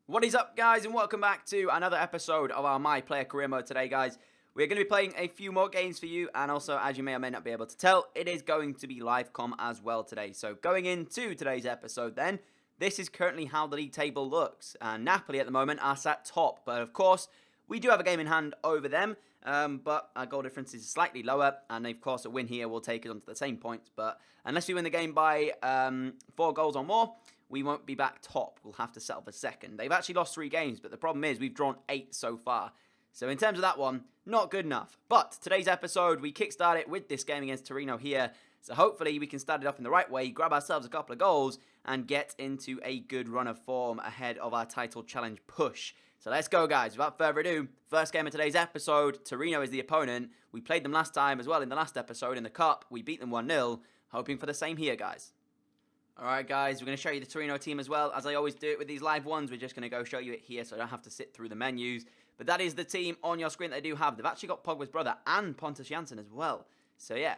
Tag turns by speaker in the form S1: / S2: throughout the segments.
S1: What is up, guys, and welcome back to another episode of our My Player Career Mode today, guys. We're going to be playing a few more games for you, and also, as you may or may not be able to tell, it is going to be live com as well today. So going into today's episode then, this is currently how the league table looks. And Napoli at the moment are sat top, but of course, we do have a game in hand over them, but our goal difference is slightly lower, and of course a win here will take us onto the same points. But unless we win the game by 4 goals or more, we won't be back top. We'll have to settle for second. They've actually lost 3 games, but the problem is we've drawn 8 so far. So in terms of that one, not good enough. But today's episode, we kickstart it with this game against Torino here. So hopefully we can start it off in the right way, grab ourselves a couple of goals, and get into a good run of form ahead of our title challenge push. So let's go, guys. Without further ado, first game of today's episode, Torino is the opponent. We played them last time as well in the last episode in the Cup. We beat them 1-0, hoping for the same here, guys. Alright, guys, we're going to show you the Torino team as well. As I always do it with these live ones, we're just going to go show you it here so I don't have to sit through the menus. But that is the team on your screen that they do have. They've actually got Pogba's brother and Pontus Jansson as well. So yeah,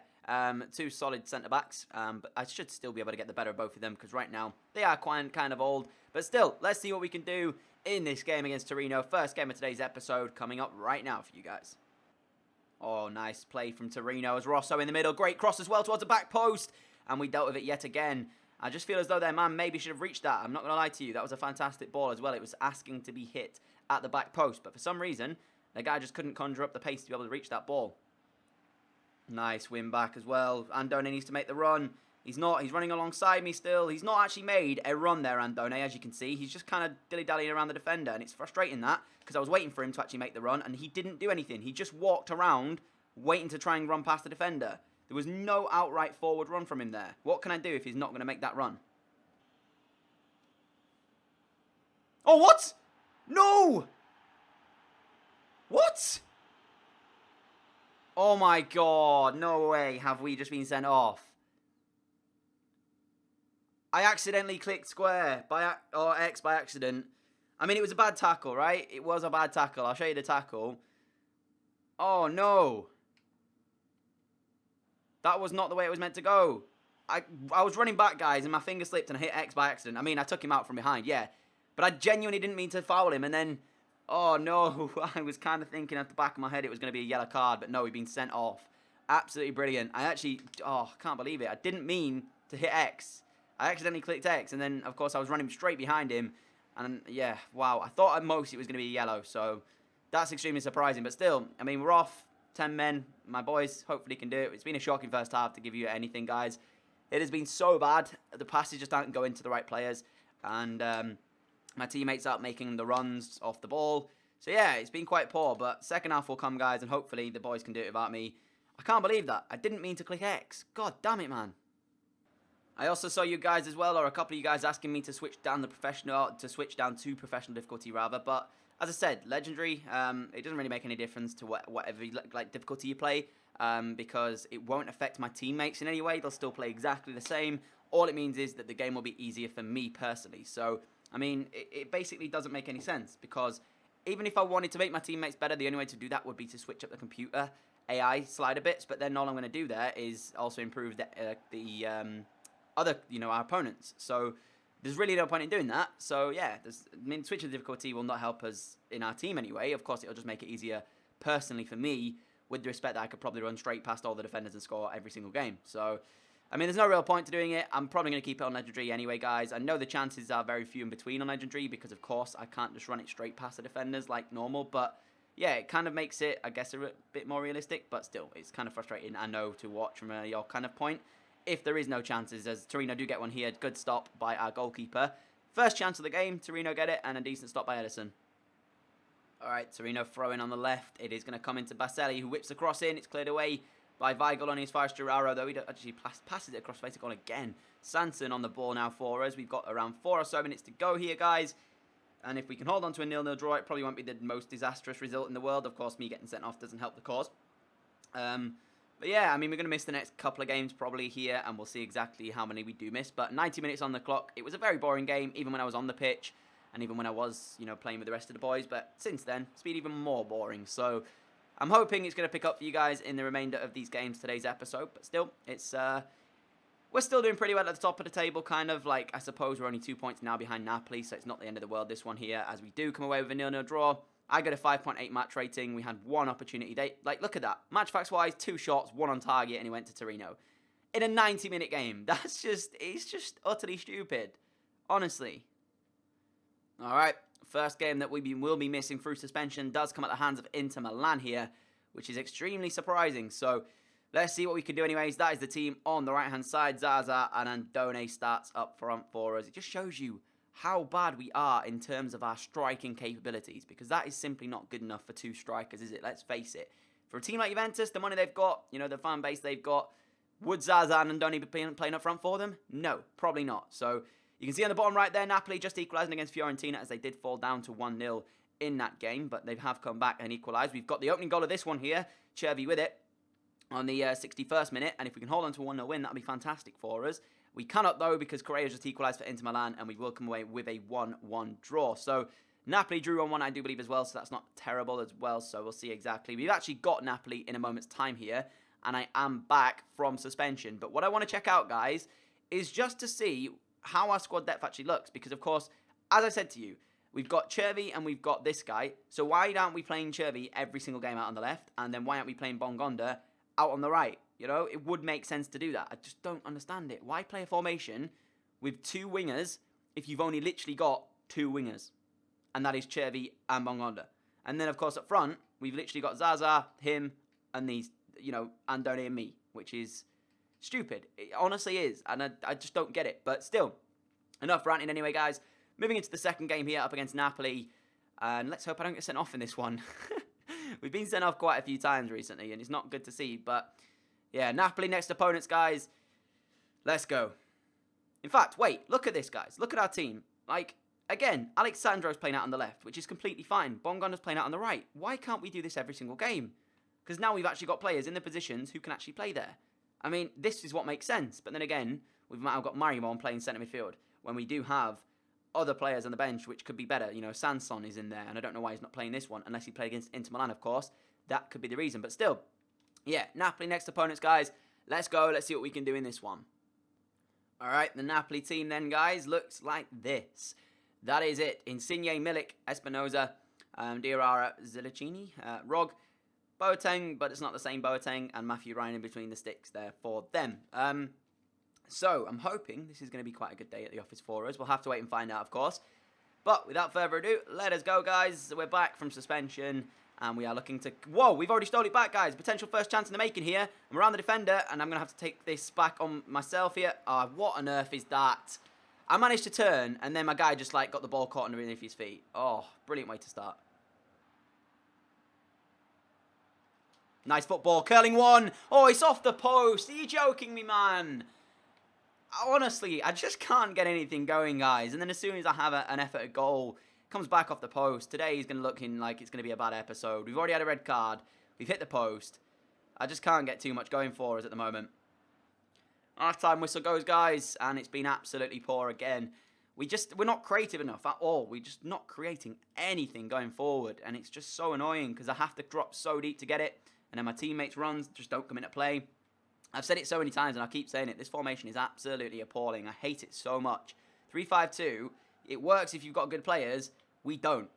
S1: 2 solid centre-backs. But I should still be able to get the better of both of them because right now they are quite kind of old. But still, let's see what we can do in this game against Torino. First game of today's episode coming up right now for you guys. Oh, nice play from Torino as Rosso in the middle. Great cross as well towards the back post. And we dealt with it yet again. I just feel as though their man maybe should have reached that. I'm not going to lie to you. That was a fantastic ball as well. It was asking to be hit at the back post. But for some reason, the guy just couldn't conjure up the pace to be able to reach that ball. Nice win back as well. Andone needs to make the run. He's not. He's running alongside me still. He's not actually made a run there, Andone, as you can see. He's just kind of dilly-dallying around the defender. And it's frustrating that because I was waiting for him to actually make the run. And he didn't do anything. He just walked around waiting to try and run past the defender. There was no outright forward run from him there. What can I do if he's not going to make that run? Oh, what? No! What? Oh my god, no way have we just been sent off. I accidentally clicked square or X by accident. I mean, it was a bad tackle, right? It was a bad tackle. I'll show you the tackle. Oh, no. That was not the way it was meant to go. I was running back, guys, and my finger slipped and I hit X by accident. I mean, I took him out from behind, yeah. But I genuinely didn't mean to foul him. And then, oh, no. I was kind of thinking at the back of my head it was going to be a yellow card. But no, he'd been sent off. Absolutely brilliant. I actually, oh, I can't believe it. I didn't mean to hit X. I accidentally clicked X. And then, of course, I was running straight behind him. And, yeah, wow. I thought at most it was going to be a yellow. So that's extremely surprising. But still, I mean, we're off. 10 men, my boys, hopefully can do it. It's been a shocking first half to give you anything, guys. It has been so bad. The passes just aren't going to the right players. And my teammates aren't making the runs off the ball. So, yeah, it's been quite poor. But second half will come, guys, and hopefully the boys can do it without me. I can't believe that. I didn't mean to click X. God damn it, man. I also saw you guys as well, or a couple of you guys asking me to switch down to professional difficulty, rather. But as I said, legendary, it doesn't really make any difference to whatever difficulty you play, because it won't affect my teammates in any way. They'll still play exactly the same. All it means is that the game will be easier for me personally. So, I mean, it basically doesn't make any sense, because even if I wanted to make my teammates better, the only way to do that would be to switch up the computer AI slider bits. But then all I'm going to do there is also improve the other, our opponents. So there's really no point in doing that. So yeah, switching the difficulty will not help us in our team anyway. Of course, it'll just make it easier personally for me, with the respect that I could probably run straight past all the defenders and score every single game. So, I mean, there's no real point to doing it. I'm probably going to keep it on legendary anyway, guys. I know the chances are very few in between on legendary because, of course, I can't just run it straight past the defenders like normal. But yeah, it kind of makes it, I guess, a bit more realistic. But still, it's kind of frustrating, I know, to watch from your kind of point. If there is no chances, as Torino do get one here. Good stop by our goalkeeper. First chance of the game, Torino get it, and a decent stop by Edison. Alright, Torino throwing on the left. It is going to come into Baselli, who whips the cross in. It's cleared away by Weigl on his far Giraro, though he actually passes it across face goal again. Sanson on the ball now for us. We've got around 4 or so minutes to go here, guys. And if we can hold on to a 0-0 draw, it probably won't be the most disastrous result in the world. Of course, me getting sent off doesn't help the cause. But yeah, I mean, we're going to miss the next couple of games probably here, and we'll see exactly how many we do miss. But 90 minutes on the clock. It was a very boring game, even when I was on the pitch, and even when I was, playing with the rest of the boys. But since then, it's been even more boring. So I'm hoping it's going to pick up for you guys in the remainder of these games, today's episode. But still, it's we're still doing pretty well at the top of the table, kind of. Like, I suppose we're only 2 points now behind Napoli, so it's not the end of the world, this one here, as we do come away with a 0-0 draw. I got a 5.8 match rating. We had one opportunity. Look at that. Match facts-wise, 2 shots, 1 on target, and he went to Torino. In a 90-minute game. It's just utterly stupid. Honestly. All right. First game that we will be missing through suspension does come at the hands of Inter Milan here, which is extremely surprising. So, let's see what we can do anyways. That is the team on the right-hand side. Zaza and Andone starts up front for us. It just shows you how bad we are in terms of our striking capabilities, because that is simply not good enough for 2 strikers, is it? Let's face it. For a team like Juventus, the money they've got, you know, the fan base they've got, would Zaza and Andone be playing up front for them? No, probably not. So, you can see on the bottom right there, Napoli just equalising against Fiorentina, as they did fall down to 1-0 in that game, but they have come back and equalised. We've got the opening goal of this one here, Chervi with it, on the 61st minute, and if we can hold on to a 1-0 win, that would be fantastic for us. We cannot, though, because Correa just equalised for Inter Milan, and we will come away with a 1-1 draw. So, Napoli drew 1-1, I do believe, as well, so that's not terrible as well, so we'll see exactly. We've actually got Napoli in a moment's time here, and I am back from suspension. But what I want to check out, guys, is just to see how our squad depth actually looks, because, of course, as I said to you, we've got Chervi and we've got this guy, so why aren't we playing Chervi every single game out on the left, and then why aren't we playing Bongonda out on the right? You know, it would make sense to do that. I just don't understand it. Why play a formation with 2 wingers if you've only literally got 2 wingers? And that is Chervi and Bongonda. And then, of course, up front, we've literally got Zaza, him, and these, you know, Andone and me, which is stupid. It honestly is, and I just don't get it. But still, enough ranting anyway, guys. Moving into the second game here up against Napoli, and let's hope I don't get sent off in this one. We've been sent off quite a few times recently, and it's not good to see, but yeah, Napoli next opponents, guys. Let's go. In fact, wait, look at this, guys. Look at our team. Like, again, Alexandro's playing out on the left, which is completely fine. Bongonda's playing out on the right. Why can't we do this every single game? Because now we've actually got players in the positions who can actually play there. I mean, this is what makes sense. But then again, we've now got Marimon playing centre midfield, when we do have other players on the bench which could be better. You know, Sanson is in there, and I don't know why he's not playing this one, unless he played against Inter Milan, of course. That could be the reason. But still, yeah, Napoli next opponents, guys. Let's go. Let's see what we can do in this one. All right, the Napoli team then, guys, looks like this. That is it. Insigne, Milik, Espinoza, Diarra, Zilicini, Rog, Boateng, but it's not the same Boateng, and Matthew Ryan in between the sticks there for them. So, I'm hoping this is going to be quite a good day at the office for us. We'll have to wait and find out, of course. But without further ado, let us go, guys. We're back from suspension, and we are looking to... Whoa, we've already stole it back, guys. Potential first chance in the making here. I'm around the defender, and I'm going to have to take this back on myself here. Oh, what on earth is that? I managed to turn, and then my guy just, like, got the ball caught underneath his feet. Oh, brilliant way to start. Nice football. Curling one. Oh, it's off the post. Are you joking me, man? Honestly, I just can't get anything going, guys. And then as soon as I have an effort at goal, it comes back off the post. Today is going to look like it's going to be a bad episode. We've already had a red card. We've hit the post. I just can't get too much going for us at the moment. Half-time whistle goes, guys, and it's been absolutely poor again. We're not creative enough at all. We're just not creating anything going forward, and it's just so annoying because I have to drop so deep to get it, and then my teammates' runs just don't come into play. I've said it so many times, and I keep saying it. This formation is absolutely appalling. I hate it so much. 3-5-2, it works if you've got good players. We don't.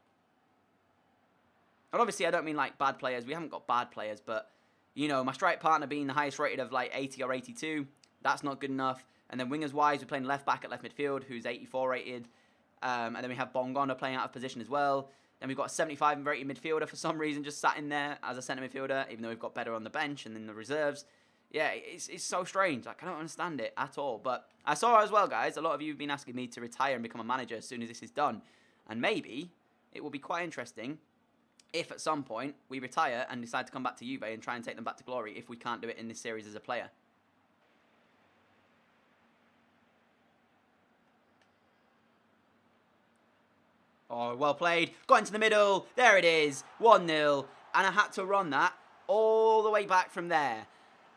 S1: And obviously, I don't mean like bad players. We haven't got bad players, but, you know, my strike partner being the highest rated of like 80 or 82, that's not good enough. And then wingers-wise, we're playing left back at left midfield, who's 84 rated. And then we have Bongonda playing out of position as well. Then we've got a 75 rated midfielder for some reason just sat in there as a centre midfielder, even though we've got better on the bench and in the reserves. Yeah, it's so strange. Like, I don't understand it at all. But I saw as well, guys, a lot of you have been asking me to retire and become a manager as soon as this is done. And maybe it will be quite interesting if at some point we retire and decide to come back to Juve and try and take them back to glory if we can't do it in this series as a player. Oh, well played. Got into the middle. There it is. 1-0. And I had to run that all the way back from there,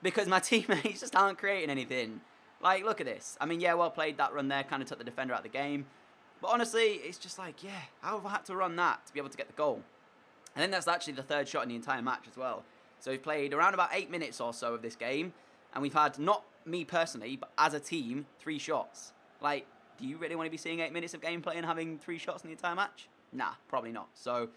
S1: because my teammates just aren't creating anything. Like, look at this. I mean, yeah, well played. That run there kind of took the defender out of the game. But honestly, it's just like, yeah, how have I had to run that to be able to get the goal? I think that's actually the third shot in the entire match as well. So we've played around about 8 minutes or so of this game, and we've had not me personally, but as a team, 3 shots. Like, do you really want to be seeing 8 minutes of gameplay and having 3 shots in the entire match? Nah, probably not. So,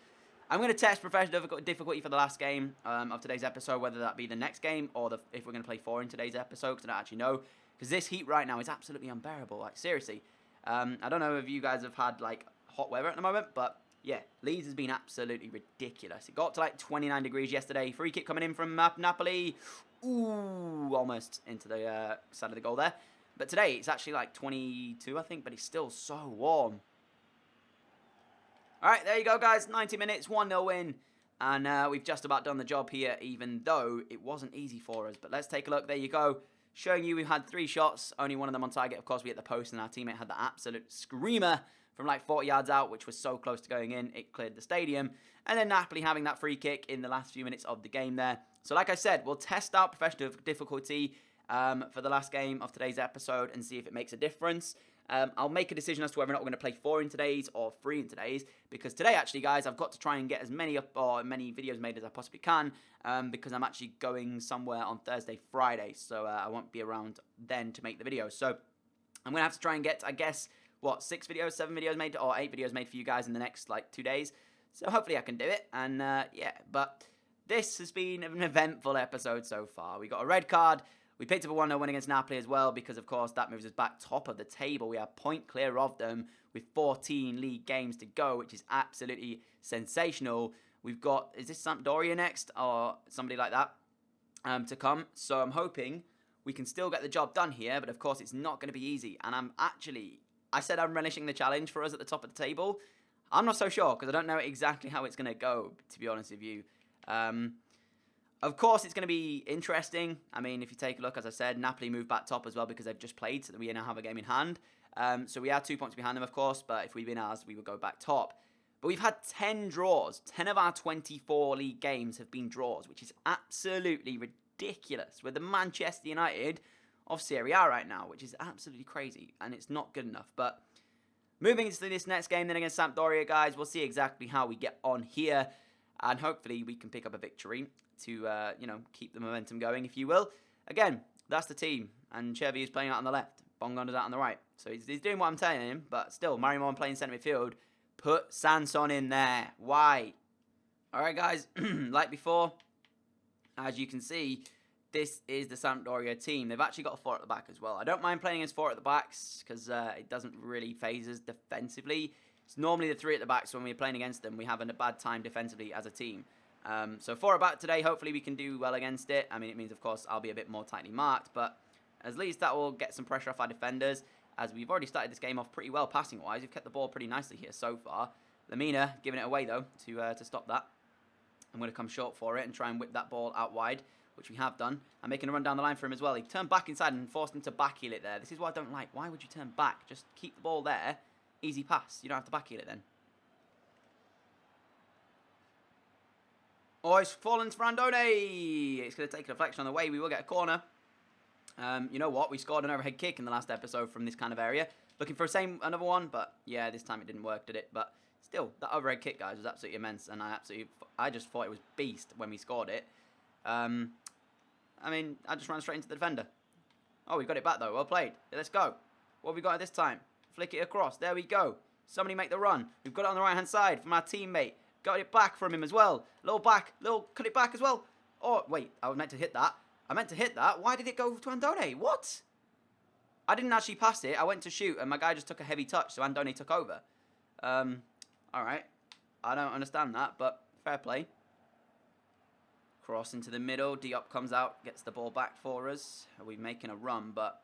S1: I'm going to test professional difficulty for the last game of today's episode, whether that be the next game or if we're going to play 4 in today's episode, because I don't actually know. Because this heat right now is absolutely unbearable. Like, seriously. I don't know if you guys have had, like, hot weather at the moment, but yeah, Leeds has been absolutely ridiculous. It got to, like, 29 degrees yesterday. Free kick coming in from Napoli. Ooh, almost into the side of the goal there. But today, it's actually, like, 22, I think, but it's still so warm. All right, there you go, guys. 90 minutes, 1-0 win. And we've just about done the job here, even though it wasn't easy for us. But let's take a look. There you go. Showing you we've had 3 shots, only one of them on target. Of course, we hit the post, and our teammate had the absolute screamer from like 40 yards out, which was so close to going in. It cleared the stadium. And then Napoli having that free kick in the last few minutes of the game there. So like I said, we'll test out professional difficulty for the last game of today's episode and see if it makes a difference. I'll make a decision as to whether or not we're going to play 4 in today's or 3 in today's, because today, actually, guys, I've got to try and get as many many videos made as I possibly can, because I'm actually going somewhere on Thursday, Friday, so I won't be around then to make the videos. So I'm going to have to try and get, I guess, what, 6 videos, 7 videos made, or 8 videos made for you guys in the next, like, 2 days. So hopefully I can do it, and yeah, but this has been an eventful episode so far. We got a red card. We picked up a 1-0 win against Napoli as well, because, of course, that moves us back top of the table. We are point clear of them with 14 league games to go, which is absolutely sensational. We've got, is this Sampdoria next, or somebody like that, to come? So I'm hoping we can still get the job done here, but, of course, it's not going to be easy. And I said I'm relishing the challenge for us at the top of the table. I'm not so sure, because I don't know exactly how it's going to go, to be honest with you. Of course, it's going to be interesting. I mean, if you take a look, as I said, Napoli moved back top as well because they've just played, so we now have a game in hand. So we are 2 points behind them, of course, but if we win ours, we would go back top. But we've had 10 draws. 10 of our 24 league games have been draws, which is absolutely ridiculous. We're the Manchester United of Serie A right now, which is absolutely crazy, and it's not good enough. But moving into this next game then against Sampdoria, guys, we'll see exactly how we get on here, and hopefully we can pick up a victory to, you know, keep the momentum going, if you will. Again, that's the team, and Chevy is playing out on the left. Bongon is out on the right. So he's doing what I'm telling him, but still, Marimon playing centre midfield. Put Sanson in there. Why? All right, guys, like before, as you can see, this is the Sampdoria team. They've actually got a 4 at the back as well. I don't mind playing against 4 at the backs because it doesn't really phase us defensively. It's normally the 3 at the back, so when we're playing against them, we have a bad time defensively as a team. So 4 at back today, hopefully we can do well against it. I mean, it means, of course, I'll be a bit more tightly marked, but at least that will get some pressure off our defenders, as we've already started this game off pretty well passing-wise. We've kept the ball pretty nicely here so far. Lamina giving it away, though, to stop that. I'm going to come short for it and try and whip that ball out wide, which we have done. I'm making a run down the line for him as well. He turned back inside and forced him to backheel it there. This is what I don't like. Why would you turn back? Just keep the ball there. Easy pass. You don't have to backheel it then. Oh, it's fallen to Randone. It's going to take a deflection on the way. We will get a corner. You know what? We scored an overhead kick in the last episode from this kind of area. Looking for another one, but yeah, this time it didn't work, did it? But still, that overhead kick, guys, was absolutely immense, and I just thought it was beast when we scored it. I mean, I just ran straight into the defender. Oh, we got it back, though. Well played. Let's go. What have we got at this time? Flick it across. There we go. Somebody make the run. We've got it on the right-hand side from our teammate. Got it back from him as well. Cut it back as well. Oh, wait. I was meant to hit that. Why did it go to Andone? What? I didn't actually pass it. I went to shoot, and my guy just took a heavy touch, so Andone took over. Alright. I don't understand that, but fair play. Cross into the middle. Diop comes out, gets the ball back for us. We're making a run, but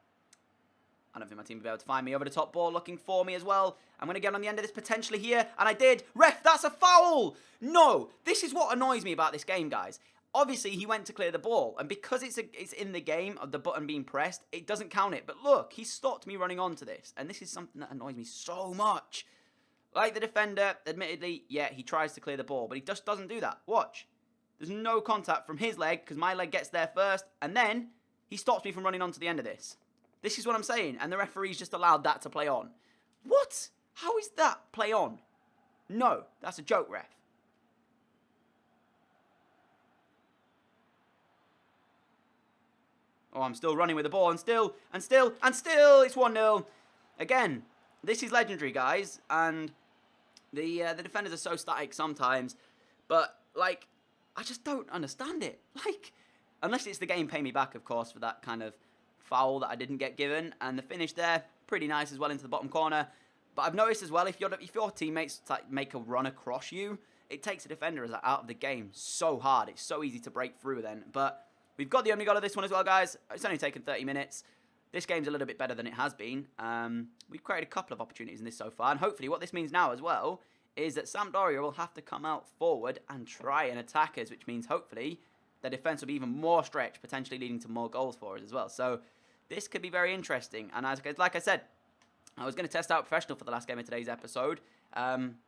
S1: I don't think my team will be able to find me. Over the top ball looking for me as well. I'm going to get on the end of this potentially here, and I did. Ref, that's a foul! No! This is what annoys me about this game, guys. Obviously, he went to clear the ball, and because it's in the game of the button being pressed, it doesn't count it. But look, he stopped me running onto this, and this is something that annoys me so much. Like the defender, admittedly, yeah, he tries to clear the ball, but he just doesn't do that. Watch. There's no contact from his leg, because my leg gets there first, and then he stops me from running onto the end of this. This is what I'm saying, and the referee's just allowed that to play on. What? How is that play on? No, that's a joke, ref. Oh, I'm still running with the ball, and still, it's 1-0. Again, this is legendary, guys, and the defenders are so static sometimes, but, like, I just don't understand it. Like, unless it's the game paying me back, of course, for that kind of foul that I didn't get given, and the finish there, pretty nice as well into the bottom corner. But I've noticed as well, if your teammates make a run across you, it takes a defender out of the game so hard. It's so easy to break through then. But we've got the only goal of this one as well, guys. It's only taken 30 minutes. This game's a little bit better than it has been. We've created a couple of opportunities in this so far. And hopefully what this means now as well is that Sampdoria will have to come out forward and try and attack us, which means hopefully the defence will be even more stretched, potentially leading to more goals for us as well. So this could be very interesting. And like I said, I was going to test out Professional for the last game of today's episode.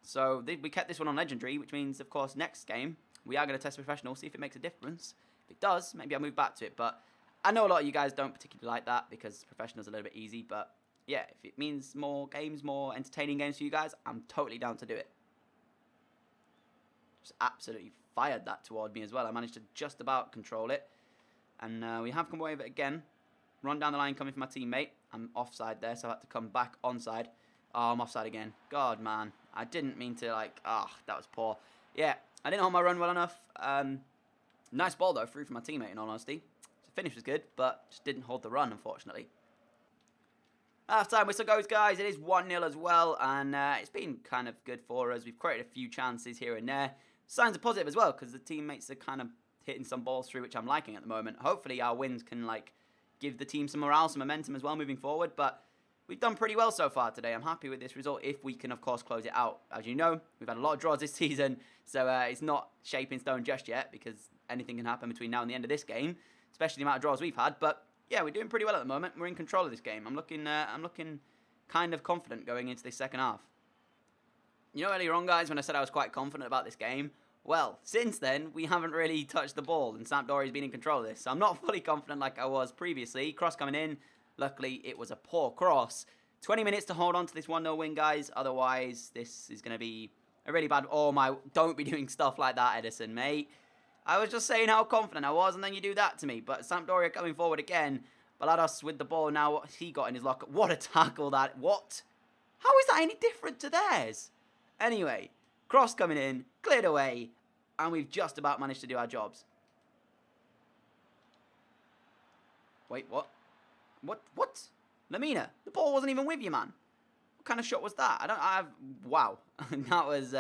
S1: So we kept this one on Legendary, which means, of course, next game, we are going to test Professional, see if it makes a difference. If it does, maybe I'll move back to it. But I know a lot of you guys don't particularly like that because Professional's a little bit easy. But yeah, if it means more games, more entertaining games for you guys, I'm totally down to do it. Just absolutely fired that toward me as well. I managed to just about control it. And we have come away with it again. Run down the line coming from my teammate. I'm offside there, so I had to come back onside. Oh, I'm offside again. God, man. I didn't mean to, like... Ah, oh, that was poor. Yeah, I didn't hold my run well enough. Nice ball, though, through from my teammate, in all honesty. The finish was good, but just didn't hold the run, unfortunately. Half-time whistle goes, guys. It is 1-0 as well, and it's been kind of good for us. We've created a few chances here and there. Signs are positive as well, because the teammates are kind of hitting some balls through, which I'm liking at the moment. Hopefully our wins can, like, give the team some morale, some momentum as well moving forward, but we've done pretty well so far today. I'm happy with this result if we can, of course, close it out. As you know, we've had a lot of draws this season, so it's not shape in stone just yet because anything can happen between now and the end of this game, especially the amount of draws we've had. But yeah, we're doing pretty well at the moment. We're in control of this game. I'm looking kind of confident going into this second half. You know, earlier on, guys, when I said I was quite confident about this game, well, since then, we haven't really touched the ball, and Sampdoria's been in control of this, so I'm not fully confident like I was previously. Cross coming in. Luckily, it was a poor cross. 20 minutes to hold on to this 1-0 win, guys. Otherwise, this is going to be a really bad... Oh, my... Don't be doing stuff like that, Edison, mate. I was just saying how confident I was, and then you do that to me. But Sampdoria coming forward again. Balados with the ball now. He got in his locker. What a tackle that... What? How is that any different to theirs? Anyway... Cross coming in, cleared away, and we've just about managed to do our jobs. Wait, what? What? Lamina, the ball wasn't even with you, man. What kind of shot was that? Wow. That was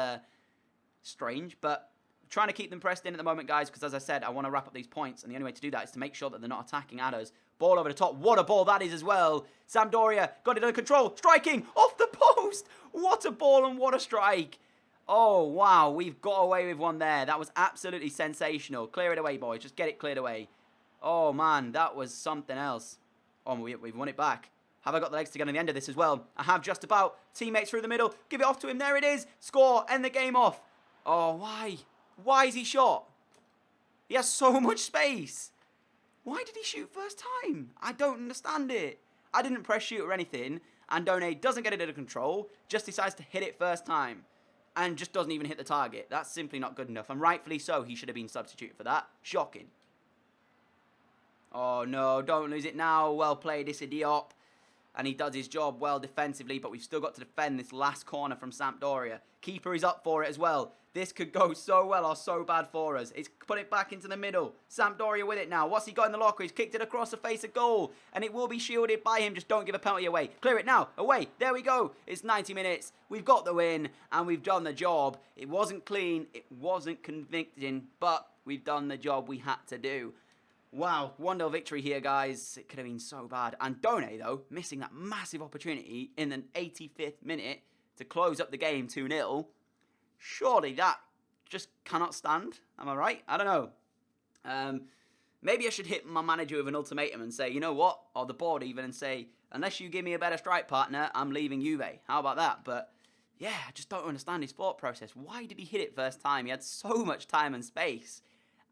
S1: strange, but I'm trying to keep them pressed in at the moment, guys, because as I said, I want to wrap up these points, and the only way to do that is to make sure that they're not attacking at us. Ball over the top. What a ball that is as well. Sampdoria got it under control. Striking off the post. What a ball and what a strike. Oh, wow, we've got away with one there. That was absolutely sensational. Clear it away, boys. Just get it cleared away. Oh, man, that was something else. Oh, we've won it back. Have I got the legs to get on the end of this as well? I have just about. Teammates through the middle. Give it off to him. There it is. Score. End the game off. Oh, why? Why is he shot? He has so much space. Why did he shoot first time? I don't understand it. I didn't press shoot or anything. Andone doesn't get it under control. Just decides to hit it first time. And just doesn't even hit the target. That's simply not good enough. And rightfully so, he should have been substituted for that. Shocking. Oh, no, don't lose it now. Well played, Issa Diop. And he does his job well defensively, but we've still got to defend this last corner from Sampdoria. Keeper is up for it as well. This could go so well or so bad for us. It's put it back into the middle. Sampdoria with it now. What's he got in the locker? He's kicked it across the face of goal. And it will be shielded by him. Just don't give a penalty away. Clear it now. Away. There we go. It's 90 minutes. We've got the win. And we've done the job. It wasn't clean. It wasn't convicting. But we've done the job we had to do. Wow. 1-0 victory here, guys. It could have been so bad. And Done, though, missing that massive opportunity in the 85th minute to close up the game 2-0. Surely that just cannot stand. Am I right? I don't know. Maybe I should hit my manager with an ultimatum and say, you know what? Or the board even, and say, unless you give me a better strike partner, I'm leaving Juve. How about that? But yeah, I just don't understand his thought process. Why did he hit it first time? He had so much time and space.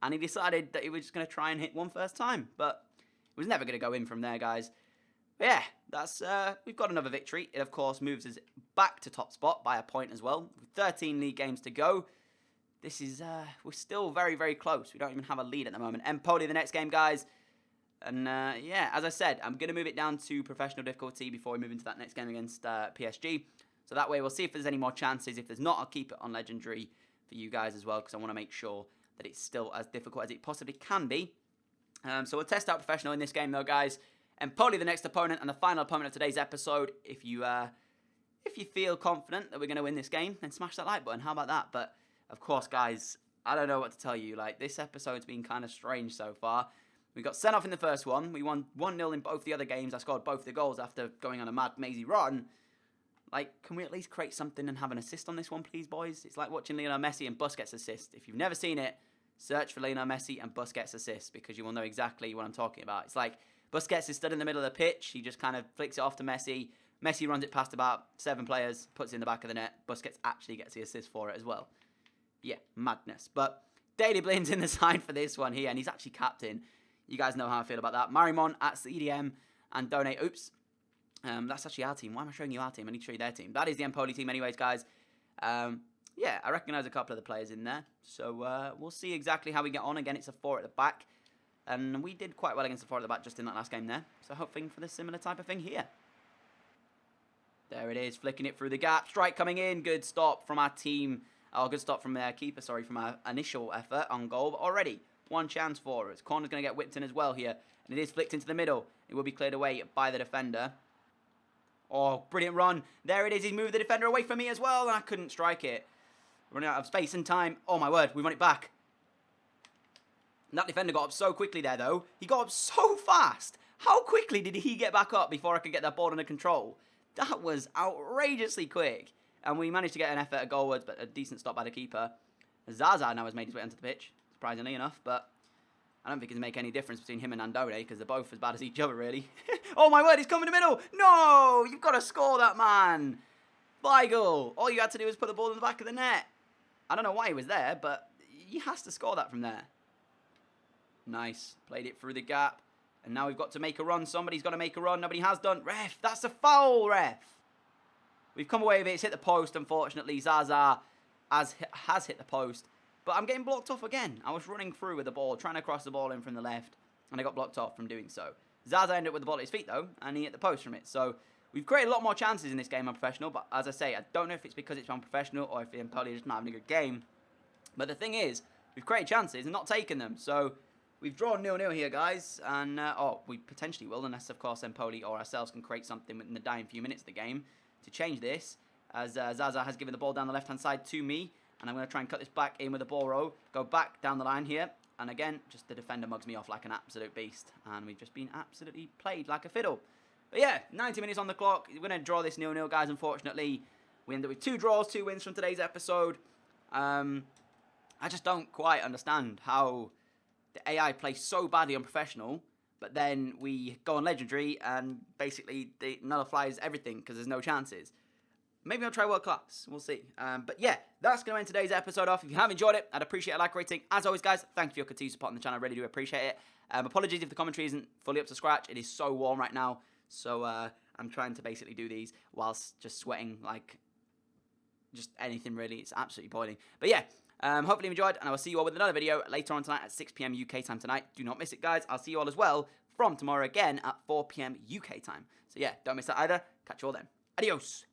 S1: And he decided that he was just going to try and hit one first time. But it was never going to go in from there, guys. But yeah, that's we've got another victory. It, of course, moves us back to top spot by a point as well. With 13 league games to go. This is, we're still very, very close. We don't even have a lead at the moment. Empoli, the next game, guys. And yeah, as I said, I'm going to move it down to professional difficulty before we move into that next game against PSG. So that way we'll see if there's any more chances. If there's not, I'll keep it on legendary for you guys as well, because I want to make sure that it's still as difficult as it possibly can be. So we'll test out professional in this game though, guys. And probably the next opponent and the final opponent of today's episode. If you feel confident that we're going to win this game, then smash that like button. How about that? But of course, guys, I don't know what to tell you. Like, this episode's been kind of strange so far. We got sent off in the first one. We won 1-0 in both the other games. I scored both the goals after going on a mad, mazy run. Like, can we at least create something and have an assist on this one, please, boys? It's like watching Lionel Messi and Busquets assist. If you've never seen it, search for Lionel Messi and Busquets assist, because you will know exactly what I'm talking about. It's like Busquets is stood in the middle of the pitch. He just kind of flicks it off to Messi. Messi runs it past about 7 players, puts it in the back of the net. Busquets actually gets the assist for it as well. Yeah, madness. But Daily Blin's in the side for this one here, and he's actually captain. You guys know how I feel about that. Marimon at CDM and Donate. Oops. That's actually our team. Why am I showing you our team? I need to show you their team. That is the Empoli team anyways, guys. Yeah, I recognise a couple of the players in there. So we'll see exactly how we get on. Again, it's a 4 at the back. And we did quite well against the 4 at the back just in that last game there. So hoping for the similar type of thing here. There it is, flicking it through the gap. Strike coming in. Good stop from our team. Oh, good stop from their keeper, sorry, from our initial effort on goal. But already, one chance for us. Corner's going to get whipped in as well here. And it is flicked into the middle. It will be cleared away by the defender. Oh, brilliant run. There it is. He's moved the defender away from me as well. And I couldn't strike it. Running out of space and time. Oh, my word. We run it back. And that defender got up so quickly there, though. He got up so fast. How quickly did he get back up before I could get that ball under control? That was outrageously quick. And we managed to get an effort at goalwards, but a decent stop by the keeper. Zaza now has made his way onto the pitch, surprisingly enough. But I don't think it's make any difference between him and Andone, because they're both as bad as each other, really. Oh, my word, he's coming in the middle. No, you've got to score that, man. Weigl. All you had to do was put the ball in the back of the net. I don't know why he was there, but he has to score that from there. Nice. Played it through the gap. And now we've got to make a run. Somebody's got to make a run. Nobody has done. Ref, that's a foul, ref. We've come away with it. It's hit the post, unfortunately. Zaza has hit the post. But I'm getting blocked off again. I was running through with the ball, trying to cross the ball in from the left. And I got blocked off from doing so. Zaza ended up with the ball at his feet, though. And he hit the post from it. So we've created a lot more chances in this game on professional. But as I say, I don't know if it's because it's on professional or if Empoli is just not having a good game. But the thing is, we've created chances and not taken them. So we've drawn 0-0 here, guys. And, we potentially will, unless, of course, Empoli or ourselves can create something within the dying few minutes of the game to change this. As Zaza has given the ball down the left-hand side to me. And I'm going to try and cut this back in with a ball row. Go back down the line here. And again, just the defender mugs me off like an absolute beast. And we've just been absolutely played like a fiddle. But yeah, 90 minutes on the clock. We're going to draw this 0-0, guys, unfortunately. We end up with 2 draws, 2 wins from today's episode. I just don't quite understand how the AI plays so badly on professional, but then we go on legendary and basically it nullifies everything because there's no chances. Maybe I'll try world class. We'll see. But yeah, that's going to end today's episode off. If you have enjoyed it, I'd appreciate a like rating. As always, guys, thank you for your continued support on the channel. I really do appreciate it. Apologies if the commentary isn't fully up to scratch. It is so warm right now. So I'm trying to basically do these whilst just sweating like just anything really. It's absolutely boiling. But yeah, hopefully you enjoyed, and I will see you all with another video later on tonight at 6 PM UK time tonight. Do not miss it, guys. I'll see you all as well from tomorrow again at 4 PM UK time. So yeah, don't miss that either. Catch you all then. Adios.